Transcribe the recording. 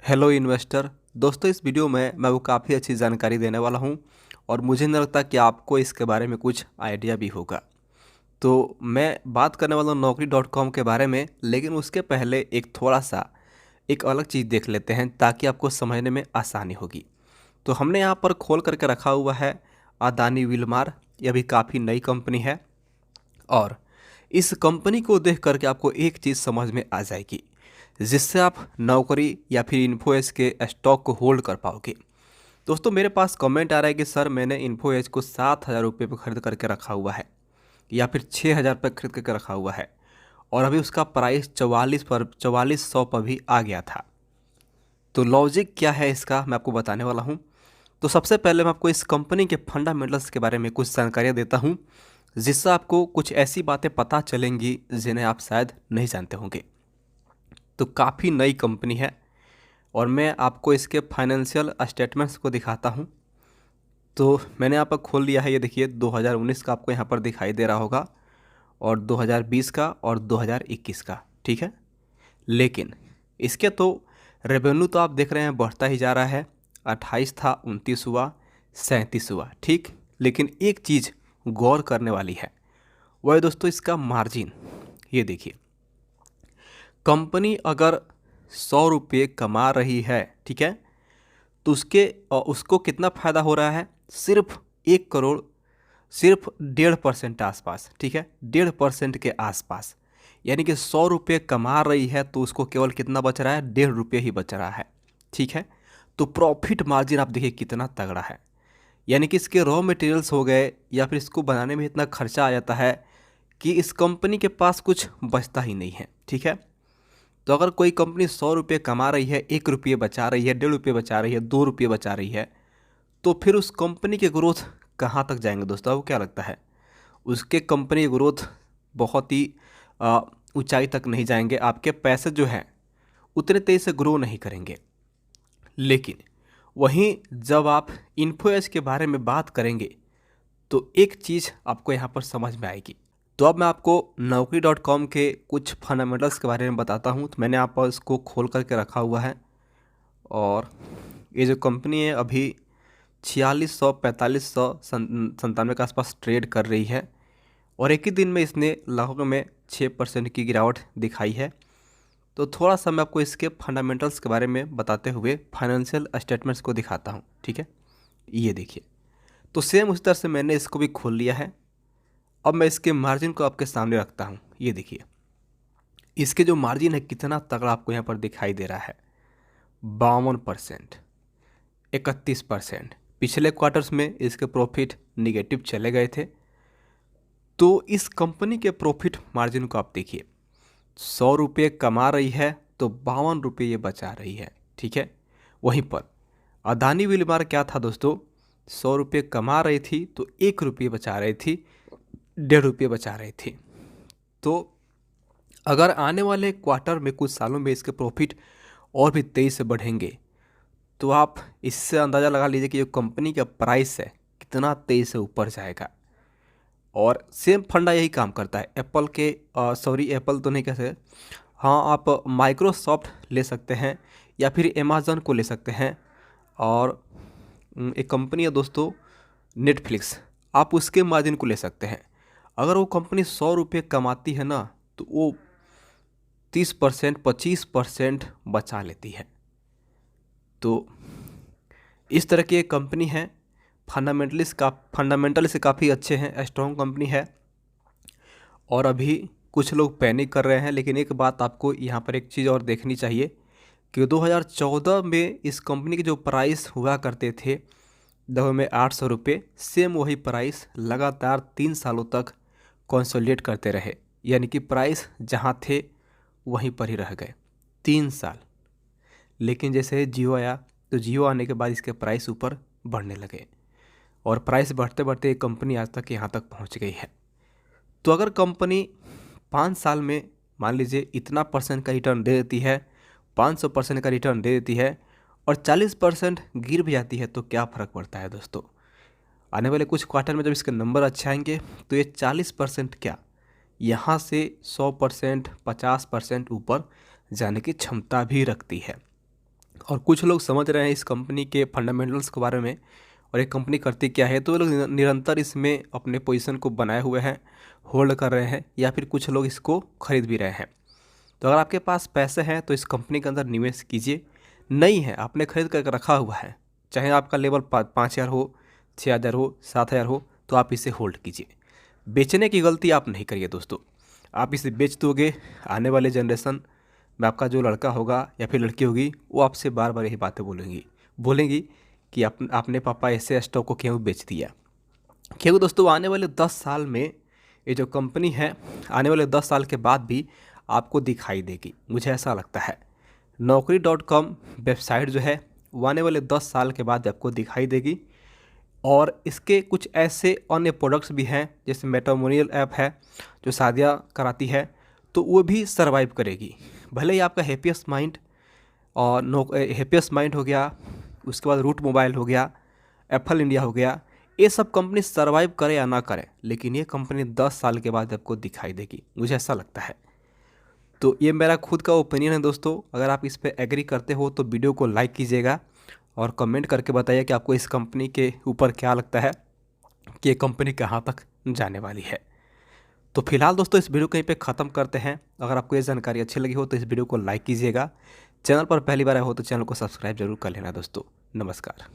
Hello investor दोस्तों, इस video में मैं वो काफ़ी अच्छी जानकारी देने वाला हूं और मुझे नहीं लगता कि आपको इसके बारे में कुछ आइडिया भी होगा। तो मैं बात करने वाला हूं naukri.com के बारे में, लेकिन उसके पहले एक अलग चीज़ देख लेते हैं ताकि आपको समझने में आसानी होगी। तो हमने यहाँ पर खोल करके रखा हुआ है अदानी विलमार। यह भी काफ़ी नई कंपनी है और इस कंपनी को देख करके आपको एक चीज़ समझ में आ जाएगी जिससे आप नौकरी या फिर इन्फोएस के स्टॉक को होल्ड कर पाओगे। दोस्तों, मेरे पास कमेंट आ रहा है कि सर मैंने इन्फोएस को 7,000 रुपये पर खरीद करके रखा हुआ है या फिर 6,000 पर खरीद करके रखा हुआ है और अभी उसका प्राइस 4400 पर भी आ गया था। तो लॉजिक क्या है इसका, मैं आपको बताने वाला हूँ। तो सबसे पहले मैं आपको इस कंपनी के फंडामेंटल्स के बारे में कुछ जानकारियाँ देता हूँ जिससे आपको कुछ ऐसी बातें पता चलेंगी जिन्हें आप शायद नहीं जानते होंगे। तो काफ़ी नई कंपनी है और मैं आपको इसके फाइनेंशियल स्टेटमेंट्स को दिखाता हूँ। तो मैंने यहाँ पर खोल लिया है, ये देखिए 2019 का आपको यहाँ पर दिखाई दे रहा होगा और 2020 का और 2021 का, ठीक है। लेकिन इसके तो रेवेन्यू तो आप देख रहे हैं बढ़ता ही जा रहा है। 28 था, 29 हुआ, 37 हुआ, ठीक। लेकिन एक चीज़ गौर करने वाली है, वह है दोस्तों इसका मार्जिन। ये देखिए, कंपनी अगर 100 रुपये कमा रही है, ठीक है, तो उसको कितना फ़ायदा हो रहा है? सिर्फ 1 करोड़, सिर्फ 1.5% आसपास, ठीक है, 1.5% के आसपास। यानी कि 100 रुपये कमा रही है तो उसको केवल कितना बच रहा है? 1.5 रुपये ही बच रहा है, ठीक है। तो प्रॉफिट मार्जिन आप देखिए कितना तगड़ा है। यानी कि इसके रॉ मटेरियल्स हो गए या फिर इसको बनाने में इतना खर्चा आ जाता है कि इस कंपनी के पास कुछ बचता ही नहीं है, ठीक है। तो अगर कोई कंपनी 100 रुपये कमा रही है, 1 रुपये बचा रही है, 1.5 रुपये बचा रही है, 2 रुपये बचा रही है, तो फिर उस कंपनी के ग्रोथ कहाँ तक जाएंगे दोस्तों? आपको क्या लगता है? उसके कंपनी के ग्रोथ बहुत ही ऊंचाई तक नहीं जाएंगे। आपके पैसे जो हैं उतने तेज़ी से ग्रो नहीं करेंगे। लेकिन वहीं जब आप इन्फोएस के बारे में बात करेंगे तो एक चीज़ आपको यहाँ पर समझ में आएगी। तो अब मैं आपको naukri.com के कुछ फंडामेंटल्स के बारे में बताता हूँ। तो मैंने यहाँ पर इसको खोल करके रखा हुआ है और ये जो कंपनी है अभी 4600 4500 संतानवे के आसपास ट्रेड कर रही है और एक ही दिन में इसने लगभग में 6% की गिरावट दिखाई है। तो थोड़ा सा मैं आपको इसके फंडामेंटल्स के बारे में बताते हुए फाइनेंशियल स्टेटमेंट्स को दिखाता हूँ, ठीक है। ये देखिए, तो सेम उस तरह से मैंने इसको भी खोल लिया है। अब मैं इसके मार्जिन को आपके सामने रखता हूँ। ये देखिए, इसके जो मार्जिन है कितना तगड़ा आपको यहाँ पर दिखाई दे रहा है। 52%, 31%। पिछले क्वार्टर्स में इसके प्रॉफिट निगेटिव चले गए थे। तो इस कंपनी के प्रॉफिट मार्जिन को आप देखिए, 100 रुपये कमा रही है तो 52 रुपये ये बचा रही है, ठीक है। वहीं पर अदानी विलमार क्या था दोस्तों? 100 रुपये कमा रही थी तो 1 रुपये बचा रही थी, 1.5 रुपये बचा रही थी। तो अगर आने वाले क्वार्टर में कुछ सालों में इसके प्रॉफिट और भी तेज़ी से बढ़ेंगे तो आप इससे अंदाज़ा लगा लीजिए कि जो कंपनी का प्राइस है कितना तेज़ी से ऊपर जाएगा। और सेम फंडा यही काम करता है एप्पल के, एप्पल तो नहीं कह सकते, हाँ आप माइक्रोसॉफ्ट ले सकते हैं या फिर अमेज़न को ले सकते हैं। और एक कंपनी है दोस्तों नेटफ्लिक्स, आप उसके मार्जिन को ले सकते हैं। अगर वो कंपनी 100 रुपये कमाती है ना तो वो 30% 25% बचा लेती है। तो इस तरह की एक कंपनी है। फंडामेंटल से काफ़ी अच्छे हैं, स्ट्रॉन्ग कंपनी है। और अभी कुछ लोग पैनिक कर रहे हैं, लेकिन एक बात आपको यहाँ पर एक चीज़ और देखनी चाहिए कि 2014 में इस कंपनी के जो प्राइस हुआ करते थे लगभग में 800 रुपये, सेम वही प्राइस लगातार 3 सालों तक कंसोलिडेट करते रहे। यानी कि प्राइस जहाँ थे वहीं पर ही रह गए 3 साल। लेकिन जैसे जियो आया तो जियो आने के बाद इसके प्राइस ऊपर बढ़ने लगे और प्राइस बढ़ते बढ़ते ये कंपनी आज तक यहाँ तक पहुँच गई है। तो अगर कंपनी 5 साल में मान लीजिए इतना परसेंट का रिटर्न दे देती है, 500% का रिटर्न दे देती है और 40% गिर भी जाती है तो क्या फ़र्क पड़ता है दोस्तों? आने वाले कुछ क्वार्टर में जब इसके नंबर अच्छे आएंगे तो ये 40% क्या, यहाँ से 100% 50% ऊपर जाने की क्षमता भी रखती है। और कुछ लोग समझ रहे हैं इस कंपनी के फंडामेंटल्स के बारे में और ये कंपनी करती क्या है, तो वो लोग निरंतर इसमें अपने पोजीशन को बनाए हुए हैं, होल्ड कर रहे हैं, या फिर कुछ लोग इसको खरीद भी रहे हैं। तो अगर आपके पास पैसे हैं तो इस कंपनी के अंदर निवेश कीजिए। नहीं है, आपने खरीद कर रखा हुआ है, चाहे आपका लेवल 5,000 हो, 6,000 हो, 7,000 हो, तो आप इसे होल्ड कीजिए। बेचने की गलती आप नहीं करिए दोस्तों। आप इसे बेच दोगे, आने वाले जनरेशन में आपका जो लड़का होगा या फिर लड़की होगी, वो आपसे बार बार यही बातें बोलेंगी कि आपने पापा ऐसे स्टॉक को क्यों बेच दिया। क्योंकि दोस्तों आने वाले 10 साल में ये जो कंपनी है, आने वाले 10 साल के बाद भी आपको दिखाई देगी, मुझे ऐसा लगता है। Naukri.com वेबसाइट जो है वो आने वाले 10 साल के बाद आपको दिखाई देगी। और इसके कुछ ऐसे अन्य प्रोडक्ट्स भी हैं, जैसे मैट्रिमोनियल ऐप है जो शादियाँ कराती है, तो वो भी सर्वाइव करेगी। भले ही आपका हैप्पीएस्ट माइंड और हैप्पीएस्ट माइंड हो गया, उसके बाद रूट मोबाइल हो गया, एप्पल इंडिया हो गया, ये सब कंपनी सर्वाइव करे या ना करे, लेकिन ये कंपनी 10 साल के बाद आपको दिखाई देगी, मुझे ऐसा लगता है। तो ये मेरा खुद का ओपिनियन है दोस्तों। अगर आप इस पे एग्री करते हो तो वीडियो को लाइक कीजिएगा और कमेंट करके बताइए कि आपको इस कंपनी के ऊपर क्या लगता है कि ये कंपनी कहाँ तक जाने वाली है। तो फिलहाल दोस्तों इस वीडियो को यहीं पे ख़त्म करते हैं। अगर आपको ये जानकारी अच्छी लगी हो तो इस वीडियो को लाइक कीजिएगा। चैनल पर पहली बार आए हो तो चैनल को सब्सक्राइब जरूर कर लेना दोस्तों। नमस्कार।